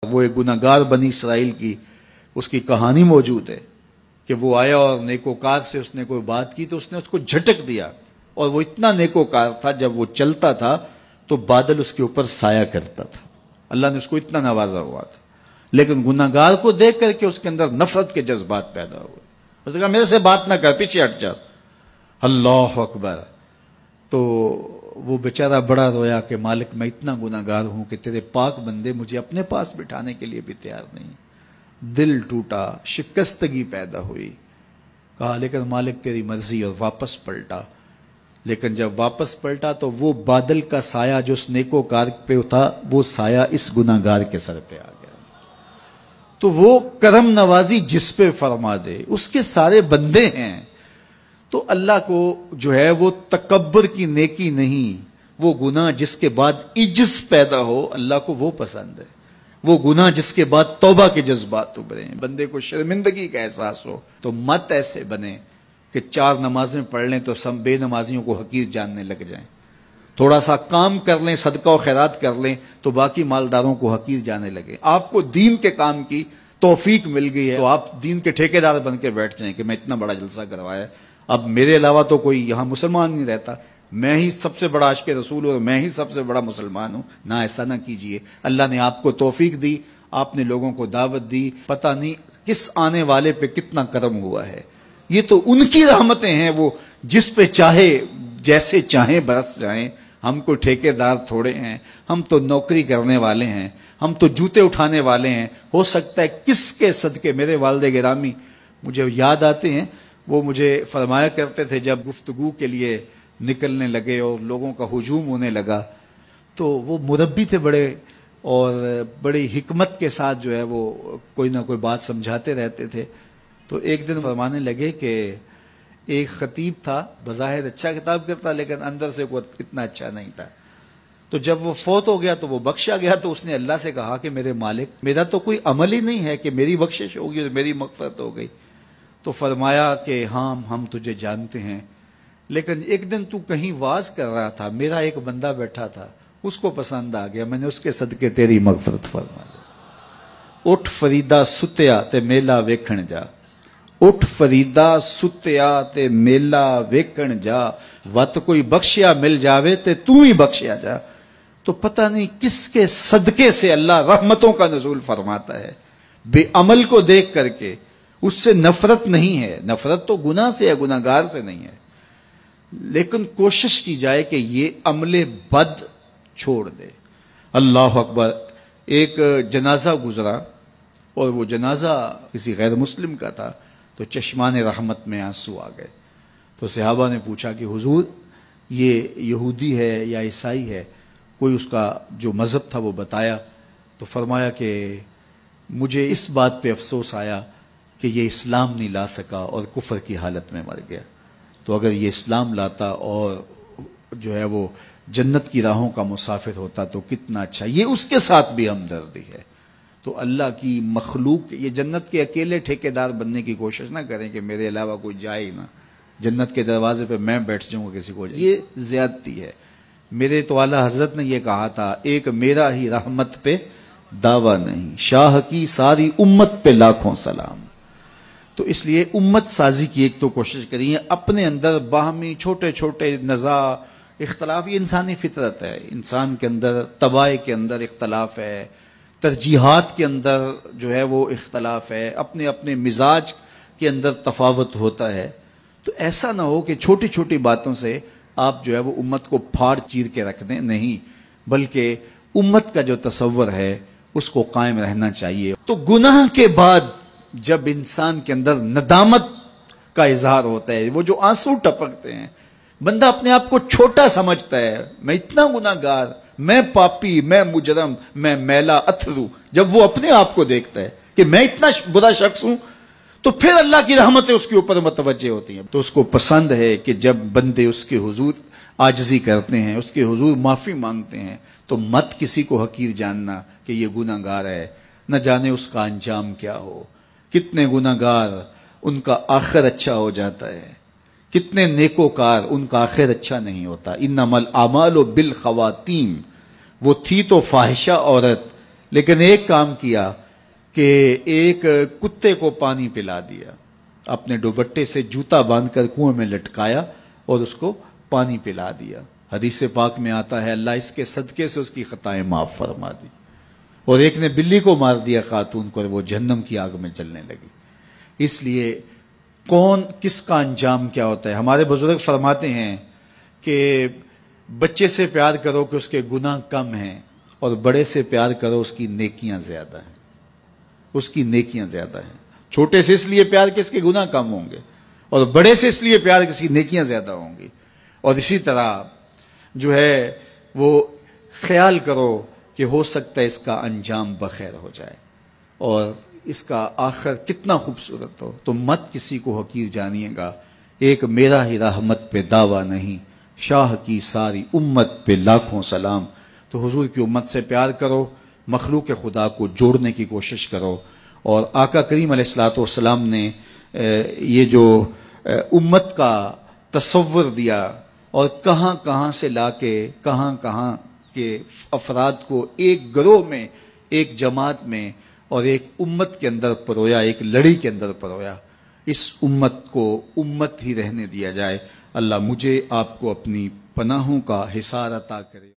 وہ ایک گناہگار بنی اسرائیل کی اس کی کہانی موجود ہے کہ وہ آیا اور نیکوکار سے اس نے کوئی بات کی تو اس نے اس کو جھٹک دیا، اور وہ اتنا نیکوکار تھا جب وہ چلتا تھا تو بادل اس کے اوپر سایہ کرتا تھا، اللہ نے اس کو اتنا نوازا ہوا تھا، لیکن گناہگار کو دیکھ کر کے اس کے اندر نفرت کے جذبات پیدا ہوئے، اس نے کہا میرے سے بات نہ کر، پیچھے ہٹ جا، اللہ اکبر۔ تو وہ بیچارہ بڑا رویا کہ مالک میں اتنا گناہگار ہوں کہ تیرے پاک بندے مجھے اپنے پاس بٹھانے کے لیے بھی تیار نہیں۔ دل ٹوٹا، شکستگی پیدا ہوئی، کہا لیکن مالک تیری مرضی، اور واپس پلٹا۔ لیکن جب واپس پلٹا تو وہ بادل کا سایہ جو اس نیکوکار پہ تھا وہ سایہ اس گناہگار کے سر پہ آ گیا۔ تو وہ کرم نوازی جس پہ فرما دے اس کے سارے بندے ہیں، تو اللہ کو جو ہے وہ تکبر کی نیکی نہیں، وہ گناہ جس کے بعد عجز پیدا ہو اللہ کو وہ پسند ہے، وہ گناہ جس کے بعد توبہ کے جذبات ابھریں، بندے کو شرمندگی کا احساس ہو۔ تو مت ایسے بنے کہ 4 نمازیں پڑھ لیں تو سب بے نمازیوں کو حقیر جاننے لگ جائیں، تھوڑا سا کام کر لیں، صدقہ و خیرات کر لیں تو باقی مالداروں کو حقیر جانے لگے۔ آپ کو دین کے کام کی توفیق مل گئی ہے تو آپ دین کے ٹھیکیدار بن کے بیٹھ جائیں کہ میں اتنا بڑا جلسہ کروایا، اب میرے علاوہ تو کوئی یہاں مسلمان نہیں رہتا، میں ہی سب سے بڑا عاشق رسول ہوں اور میں ہی سب سے بڑا مسلمان ہوں۔ نہ، ایسا نہ کیجئے، اللہ نے آپ کو توفیق دی، آپ نے لوگوں کو دعوت دی، پتہ نہیں کس آنے والے پہ کتنا کرم ہوا ہے، یہ تو ان کی رحمتیں ہیں، وہ جس پہ چاہے جیسے چاہیں برس جائیں۔ ہم کو ٹھیکیدار تھوڑے ہیں، ہم تو نوکری کرنے والے ہیں، ہم تو جوتے اٹھانے والے ہیں۔ ہو سکتا ہے کس کے صدقے، میرے والد گرامی مجھے یاد آتے ہیں، وہ مجھے فرمایا کرتے تھے جب گفتگو کے لیے نکلنے لگے اور لوگوں کا ہجوم ہونے لگا تو وہ مربی تھے بڑے، اور بڑی حکمت کے ساتھ جو ہے وہ کوئی نہ کوئی بات سمجھاتے رہتے تھے۔ تو ایک دن فرمانے لگے کہ ایک خطیب تھا، بظاہر اچھا خطاب کرتا لیکن اندر سے کوئی اتنا اچھا نہیں تھا، تو جب وہ فوت ہو گیا تو وہ بخشا گیا تو اس نے اللہ سے کہا کہ میرے مالک میرا تو کوئی عمل ہی نہیں ہے کہ میری بخشش ہوگی اور میری مغفرت ہو گئی۔ تو فرمایا کہ ہاں ہم تجھے جانتے ہیں، لیکن ایک دن تو کہیں واز کر رہا تھا، میرا ایک بندہ بیٹھا تھا، اس کو پسند آ گیا، میں نے اس کے صدقے تیری مغفرت فرما دی۔ اٹھ فریدا ستیا تے میلا ویکھن جا، اٹھ فریدا ستیا تے میلا ویکھن جا، وت کوئی بخشیا مل جاوے تے تو ہی بخشیا جا۔ تو پتہ نہیں کس کے صدقے سے اللہ رحمتوں کا نزول فرماتا ہے، بے عمل کو دیکھ کر کے اس سے نفرت نہیں ہے، نفرت تو گناہ سے ہے، گناہگار سے نہیں ہے، لیکن کوشش کی جائے کہ یہ عمل بد چھوڑ دے۔ اللہ اکبر۔ ایک جنازہ گزرا اور وہ جنازہ کسی غیر مسلم کا تھا تو چشمان رحمت میں آنسو آ گئے، تو صحابہ نے پوچھا کہ حضور یہ یہودی ہے یا عیسائی ہے، کوئی اس کا جو مذہب تھا وہ بتایا، تو فرمایا کہ مجھے اس بات پہ افسوس آیا کہ یہ اسلام نہیں لا سکا اور کفر کی حالت میں مر گیا، تو اگر یہ اسلام لاتا اور جو ہے وہ جنت کی راہوں کا مسافر ہوتا تو کتنا اچھا۔ یہ اس کے ساتھ بھی ہمدردی ہے۔ تو اللہ کی مخلوق، یہ جنت کے اکیلے ٹھیکیدار بننے کی کوشش نہ کریں کہ میرے علاوہ کوئی جائے ہی نہ، جنت کے دروازے پہ میں بیٹھ جاؤں گا کسی کو، یہ زیادتی ہے۔ میرے تو اعلیٰ حضرت نے یہ کہا تھا، ایک میرا ہی رحمت پہ دعویٰ نہیں، شاہ کی ساری امت پہ لاکھوں سلام۔ تو اس لیے امت سازی کی ایک تو کوشش کریے، اپنے اندر باہمی چھوٹے چھوٹے نزاع اختلاف، یہ انسانی فطرت ہے، انسان کے اندر طباع کے اندر اختلاف ہے، ترجیحات کے اندر جو ہے وہ اختلاف ہے، اپنے اپنے مزاج کے اندر تفاوت ہوتا ہے۔ تو ایسا نہ ہو کہ چھوٹی چھوٹی باتوں سے آپ جو ہے وہ امت کو پھاڑ چیر کے رکھ دیں، نہیں، بلکہ امت کا جو تصور ہے اس کو قائم رہنا چاہیے۔ تو گناہ کے بعد جب انسان کے اندر ندامت کا اظہار ہوتا ہے، وہ جو آنسو ٹپکتے ہیں، بندہ اپنے آپ کو چھوٹا سمجھتا ہے، میں اتنا گناہگار، میں پاپی، میں مجرم، میں میلا اتھرو، جب وہ اپنے آپ کو دیکھتا ہے کہ میں اتنا برا شخص ہوں تو پھر اللہ کی رحمتیں اس کے اوپر متوجہ ہوتی ہیں۔ تو اس کو پسند ہے کہ جب بندے اس کے حضور عاجزی کرتے ہیں، اس کے حضور معافی مانگتے ہیں، تو مت کسی کو حقیر جاننا کہ یہ گناہگار ہے، نہ جانے اس کا انجام کیا ہو۔ کتنے گناہگار ان کا آخر اچھا ہو جاتا ہے، کتنے نیکوکار ان کا آخر اچھا نہیں ہوتا۔ انما الاعمال بالخواتیم، وہ تھی تو فاحشہ عورت لیکن ایک کام کیا کہ ایک کتے کو پانی پلا دیا، اپنے دوپٹے سے جوتا باندھ کر کنویں میں لٹکایا اور اس کو پانی پلا دیا۔ حدیث پاک میں آتا ہے اللہ اس کے صدقے سے اس کی خطائیں معاف فرما دی۔ اور ایک نے بلی کو مار دیا خاتون کو، اور وہ جہنم کی آگ میں جلنے لگی۔ اس لیے کون کس کا انجام کیا ہوتا ہے؟ ہمارے بزرگ فرماتے ہیں کہ بچے سے پیار کرو کہ اس کے گناہ کم ہیں، اور بڑے سے پیار کرو اس کی نیکیاں زیادہ ہیں، اس کی نیکیاں زیادہ ہیں۔ چھوٹے سے اس لیے پیار کہ اس کے گناہ کم ہوں گے، اور بڑے سے اس لیے پیار کہ اس کی نیکیاں زیادہ ہوں گی۔ اور اسی طرح جو ہے وہ خیال کرو کہ ہو سکتا ہے اس کا انجام بخیر ہو جائے اور اس کا آخر کتنا خوبصورت ہو، تو مت کسی کو حقیر جانیے گا۔ ایک میرا ہی رحمت پہ دعویٰ نہیں، شاہ کی ساری امت پہ لاکھوں سلام۔ تو حضور کی امت سے پیار کرو، مخلوق خدا کو جوڑنے کی کوشش کرو۔ اور آقا کریم علیہ الصلوۃ والسلام نے یہ جو امت کا تصور دیا اور کہاں کہاں سے لا کے کہاں کہاں کے افراد کو ایک گروہ میں، ایک جماعت میں اور ایک امت کے اندر پرویا، ایک لڑی کے اندر پرویا، اس امت کو امت ہی رہنے دیا جائے۔ اللہ مجھے آپ کو اپنی پناہوں کا حصار عطا کرے۔